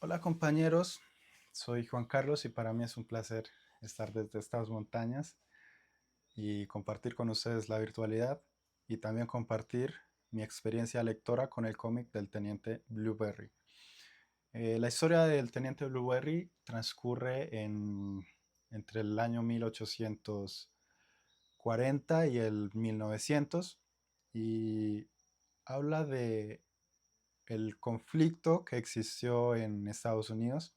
Hola compañeros, soy Juan Carlos y para mí es un placer estar desde estas montañas y compartir con ustedes la virtualidad y también compartir mi experiencia lectora con el cómic del Teniente Blueberry. La historia del Teniente Blueberry transcurre entre el año 1840 y el 1900 y habla de el conflicto que existió en Estados Unidos,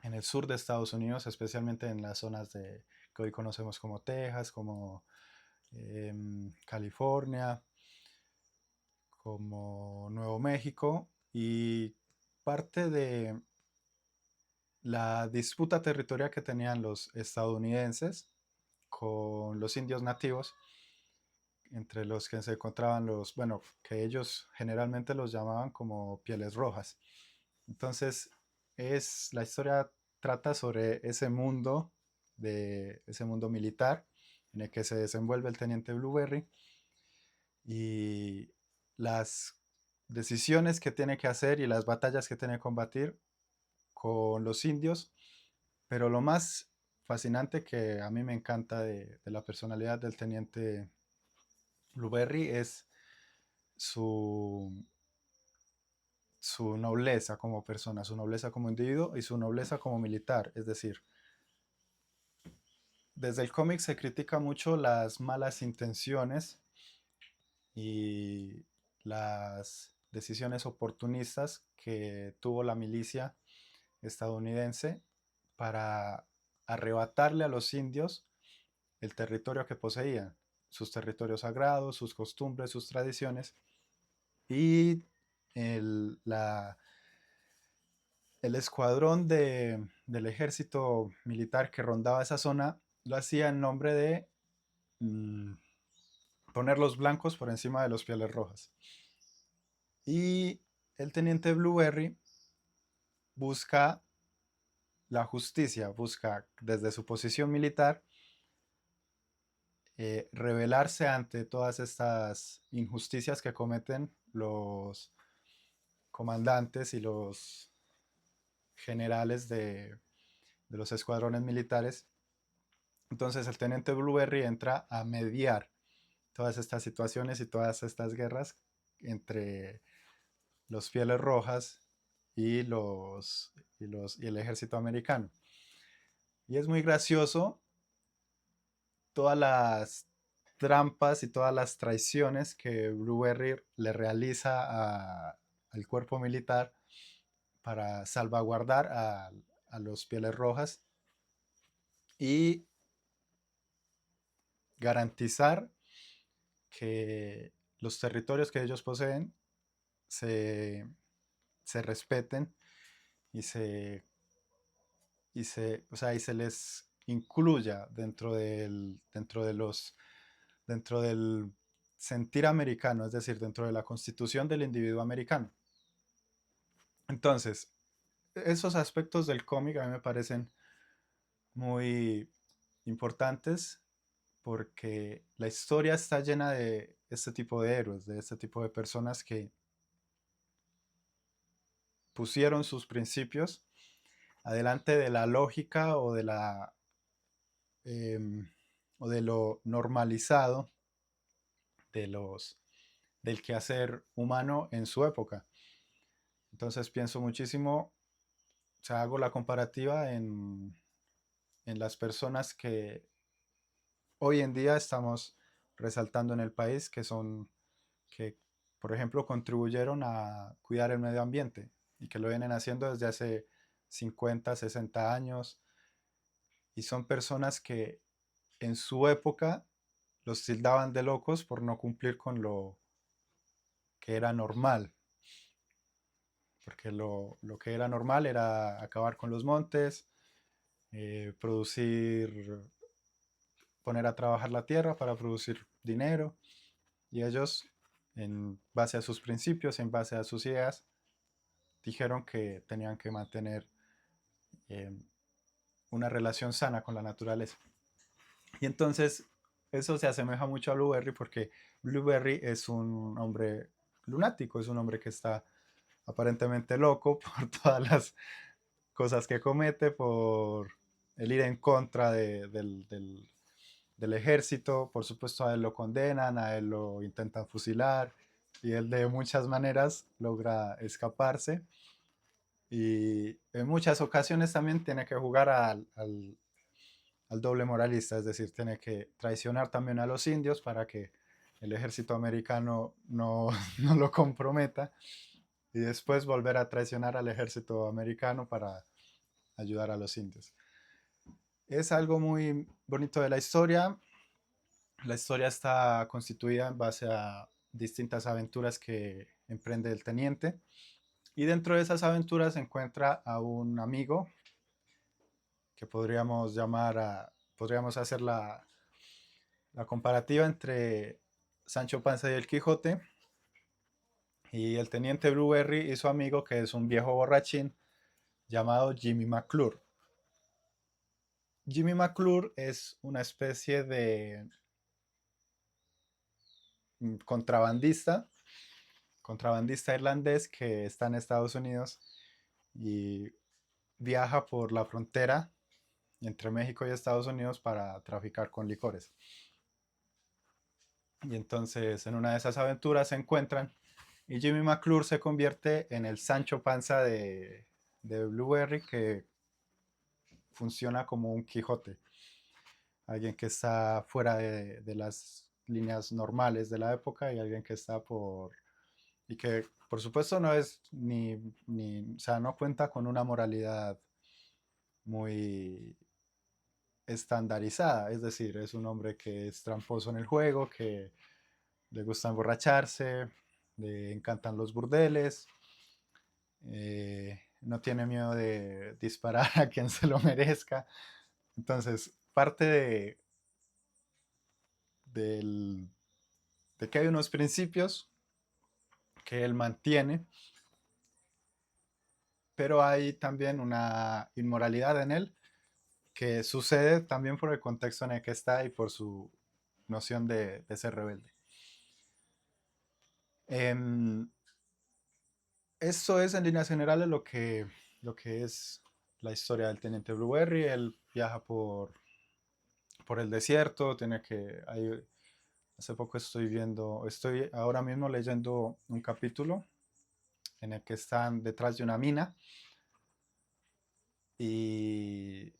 en el sur de Estados Unidos, especialmente en las zonas que hoy conocemos como Texas, como California, como Nuevo México, y parte de la disputa territorial que tenían los estadounidenses con los indios nativos, entre los que se encontraban bueno, que ellos generalmente los llamaban como pieles rojas. Entonces, la historia trata sobre ese mundo militar en el que se desenvuelve el teniente Blueberry y las decisiones que tiene que hacer y las batallas que tiene que combatir con los indios, pero lo más fascinante que a mí me encanta de la personalidad del teniente Blueberry es su, su nobleza como persona, su nobleza como individuo y su nobleza como militar. Es decir, desde el cómic se critica mucho las malas intenciones y las decisiones oportunistas que tuvo la milicia estadounidense para arrebatarle a los indios el territorio que poseían, sus territorios sagrados, sus costumbres, sus tradiciones, y el, la, el escuadrón del ejército militar que rondaba esa zona lo hacía en nombre de mm, poner los blancos por encima de los pieles rojas. Y el teniente Blueberry busca la justicia, busca desde su posición militar rebelarse ante todas estas injusticias que cometen los comandantes y los generales de los escuadrones militares. Entonces el teniente Blueberry entra a mediar todas estas situaciones y todas estas guerras entre los Pieles Rojas y el ejército americano. Y es muy gracioso todas las trampas y todas las traiciones que Blueberry le realiza al cuerpo militar para salvaguardar a los Pieles Rojas y garantizar que los territorios que ellos poseen se, se respeten y o sea, y se les incluya dentro del sentir americano, es decir, dentro de la constitución del individuo americano. Entonces, esos aspectos del cómic a mí me parecen muy importantes porque la historia está llena de este tipo de héroes, de este tipo de personas que pusieron sus principios adelante de la lógica em, o de lo normalizado de del quehacer humano en su época. Entonces pienso muchísimo, o sea, hago la comparativa en las personas que hoy en día estamos resaltando en el país, que por ejemplo contribuyeron a cuidar el medio ambiente y que lo vienen haciendo desde hace 50, 60 años y son personas que en su época los tildaban de locos por no cumplir con lo que era normal, porque lo que era normal era acabar con los montes, producir, poner a trabajar la tierra para producir dinero, y ellos, en base a sus principios, en base a sus ideas, dijeron que tenían que mantener eh, una relación sana con la naturaleza. Y entonces eso se asemeja mucho a Blueberry porque Blueberry es un hombre lunático, es un hombre que está aparentemente loco por todas las cosas que comete, por el ir en contra del ejército. Por supuesto, a él lo condenan, a él lo intentan fusilar y él de muchas maneras logra escaparse. Y en muchas ocasiones también tiene que jugar al doble moralista, es decir, tiene que traicionar también a los indios para que el ejército americano no, no lo comprometa y después volver a traicionar al ejército americano para ayudar a los indios. Es algo muy bonito de la historia. La historia está constituida en base a distintas aventuras que emprende el teniente. Y dentro de esas aventuras se encuentra a un amigo que podríamos hacer la comparativa entre Sancho Panza y el Quijote, y el teniente Blueberry y su amigo, que es un viejo borrachín llamado Jimmy McClure. Jimmy McClure es una especie de contrabandista, contrabandista irlandés que está en Estados Unidos y viaja por la frontera entre México y Estados Unidos para traficar con licores. Y entonces en una de esas aventuras se encuentran y Jimmy McClure se convierte en el Sancho Panza de Blueberry, que funciona como un Quijote, alguien que está fuera de las líneas normales de la época y alguien que está y que por supuesto no es o sea, no cuenta con una moralidad muy estandarizada, es decir, es un hombre que es tramposo en el juego, que le gusta emborracharse, le encantan los burdeles, no tiene miedo de disparar a quien se lo merezca. Entonces, parte del, de que hay unos principios que él mantiene, pero hay también una inmoralidad en él que sucede también por el contexto en el que está y por su noción de ser rebelde. Em, Eso es en líneas generales lo que es la historia del teniente Blueberry. Él viaja por el desierto, hace poco estoy ahora mismo leyendo un capítulo en el que están detrás de una mina y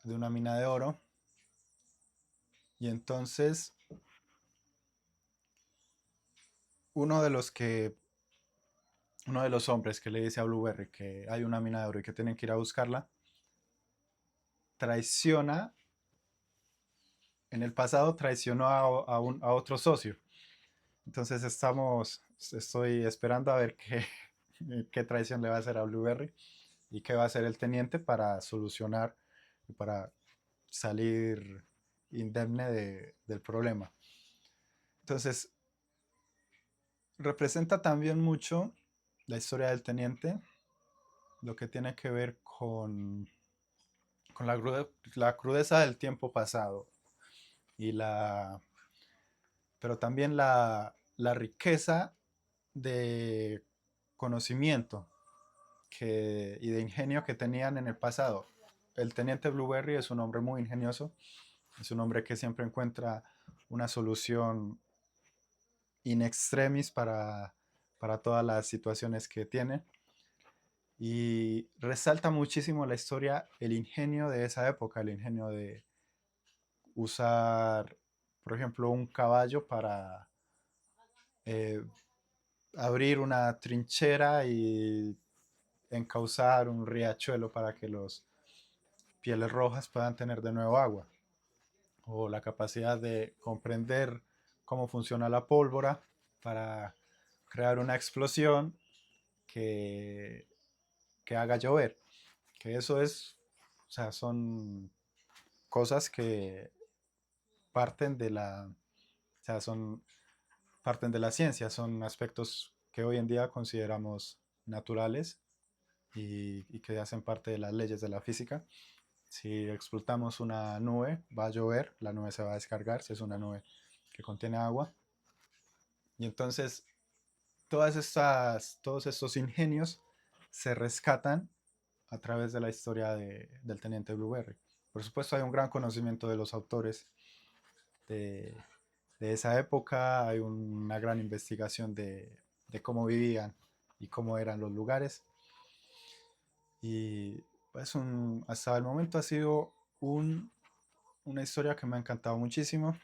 de una mina de oro. Y entonces uno de los que uno de los hombres que le dice a Blueberry que hay una mina de oro y que tienen que ir a buscarla, traiciona, en el pasado traicionó a otro socio. Entonces estoy esperando a ver qué traición le va a hacer a Blueberry y qué va a hacer el teniente para solucionar y para salir indemne del problema. Entonces, representa también mucho la historia del teniente, lo que tiene que ver con la crudeza del tiempo pasado, y pero también la riqueza de conocimiento y de ingenio que tenían en el pasado. El teniente Blueberry es un hombre muy ingenioso, es un hombre que siempre encuentra una solución in extremis para todas las situaciones que tiene. Y resalta muchísimo la historia, el ingenio de esa época, el ingenio de usar, por ejemplo, un caballo para eh, abrir una trinchera y encauzar un riachuelo para que los pieles rojas puedan tener de nuevo agua, o la capacidad de comprender cómo funciona la pólvora para crear una explosión que, que haga llover, que eso es, o sea, son cosas que parten o sea, parten de la ciencia, son aspectos que hoy en día consideramos naturales y que hacen parte de las leyes de la física. Si explotamos una nube, va a llover, la nube se va a descargar si es una nube que contiene agua. Y entonces todos estos ingenios se rescatan a través de la historia del Teniente Blueberry. Por supuesto, hay un gran conocimiento de los autores de, de esa época, hay una gran investigación de cómo vivían y cómo eran los lugares. Y pues hasta el momento ha sido una historia que me ha encantado muchísimo.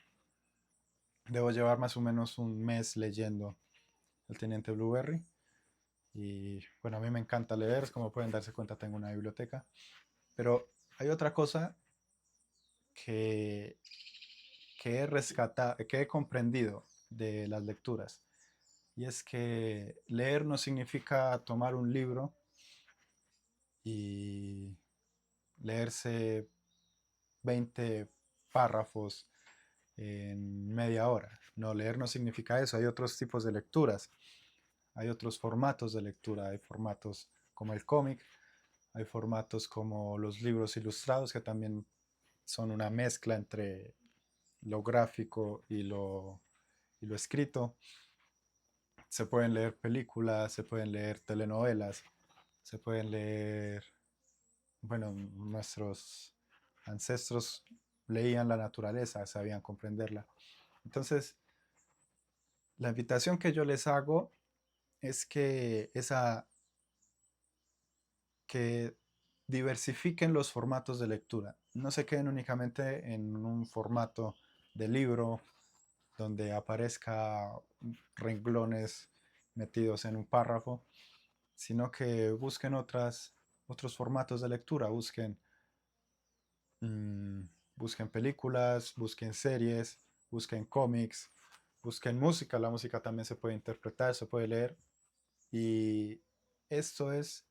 Debo llevar más o menos un mes leyendo El Teniente Blueberry. Y bueno, a mí me encanta leer, como pueden darse cuenta tengo una biblioteca. Pero hay otra cosa que, que he rescatado, que he comprendido de las lecturas. Y es que leer no significa tomar un libro y leerse 20 párrafos en media hora. No, leer no significa eso. Hay otros tipos de lecturas. Hay otros formatos de lectura. Hay formatos como el cómic. Hay formatos como los libros ilustrados que también son una mezcla entre lo gráfico y lo escrito. Se pueden leer películas, se pueden leer telenovelas, se pueden leer, bueno, nuestros ancestros leían la naturaleza, sabían comprenderla. Entonces, la invitación que yo les hago es que diversifiquen los formatos de lectura. No se queden únicamente en un formato de libro donde aparezca renglones metidos en un párrafo, sino que busquen otros formatos de lectura, mmm, busquen películas, busquen series, busquen cómics, busquen música. La música también se puede interpretar, se puede leer. Y esto es,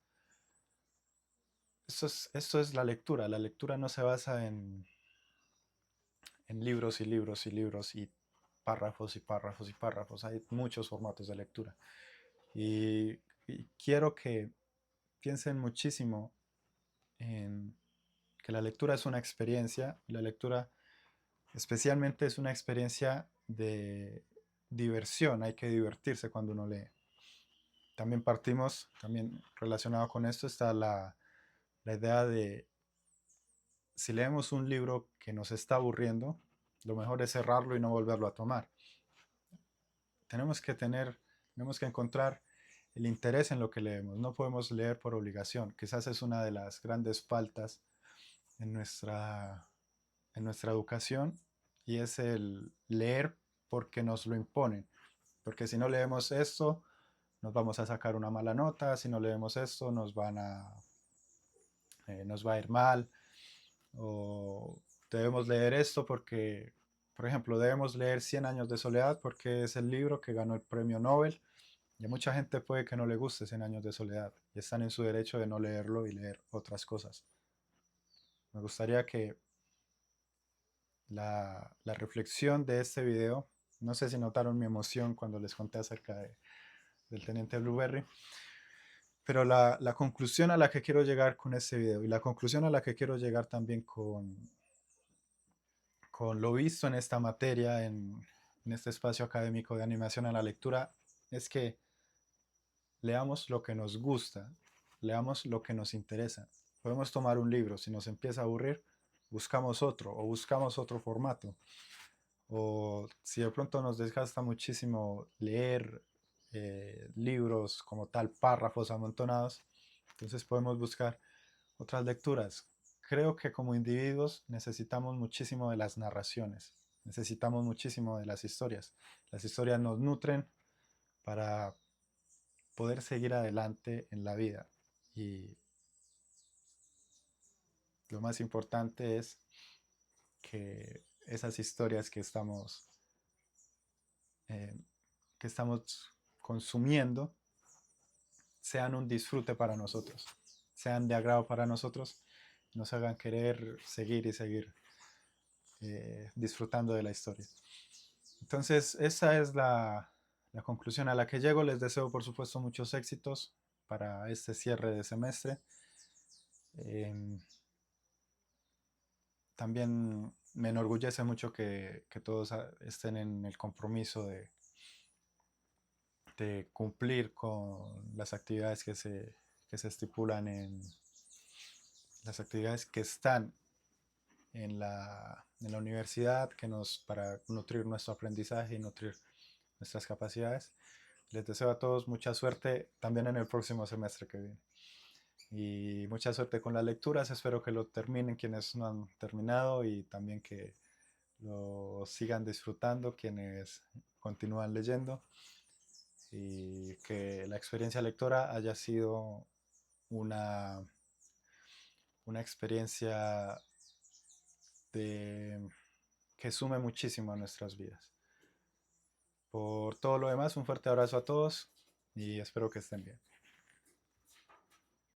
esto es la lectura. La lectura no se basa en libros y libros y libros y párrafos y párrafos y párrafos. Hay muchos formatos de lectura. Y, y quiero que piensen muchísimo en que la lectura es una experiencia. La lectura especialmente es una experiencia de diversión. Hay que divertirse cuando uno lee. También relacionado con esto está la idea de si leemos un libro que nos está aburriendo, lo mejor es cerrarlo y no volverlo a tomar. Tenemos que tenemos que encontrar el interés en lo que leemos. No podemos leer por obligación. Quizás es una de las grandes faltas en nuestra educación y es el leer porque nos lo imponen. Porque si no leemos esto, nos vamos a sacar una mala nota. Si no leemos esto, nos va a ir mal. O debemos leer esto porque, por ejemplo, debemos leer Cien años de soledad porque es el libro que ganó el premio Nobel. Y a mucha gente puede que no le guste Cien años de soledad y están en su derecho de no leerlo y leer otras cosas. Me gustaría que la reflexión de este video, no sé si notaron mi emoción cuando les conté acerca del Teniente Blueberry, pero la conclusión a la que quiero llegar con este video y la conclusión a la que quiero llegar también con lo visto en esta materia, en este espacio académico de animación a la lectura, es que leamos lo que nos gusta, leamos lo que nos interesa. Podemos tomar un libro, si nos empieza a aburrir, buscamos otro o buscamos otro formato. O si de pronto nos desgasta muchísimo leer libros como tal, párrafos amontonados, entonces podemos buscar otras lecturas. Creo que como individuos necesitamos muchísimo de las narraciones, necesitamos muchísimo de las historias. Las historias nos nutren para poder seguir adelante en la vida. Y lo más importante es que esas historias eh, que estamos consumiendo sean un disfrute para nosotros, sean de agrado para nosotros, nos hagan querer seguir y seguir disfrutando de la historia. Entonces, esa es la conclusión a la que llego. Les deseo, por supuesto, muchos éxitos para este cierre de semestre. Eh, También me enorgullece mucho que todos estén en el compromiso de cumplir con las actividades que se estipulan en las actividades que están en la universidad, para nutrir nuestro aprendizaje y nutrir nuestras capacidades. Les deseo a todos mucha suerte también en el próximo semestre que viene. Y mucha suerte con las lecturas. Espero que lo terminen quienes no han terminado y también que lo sigan disfrutando quienes continúan leyendo y que la experiencia lectora haya sido una, una experiencia de, que sume muchísimo a nuestras vidas. Por todo lo demás, un fuerte abrazo a todos y espero que estén bien.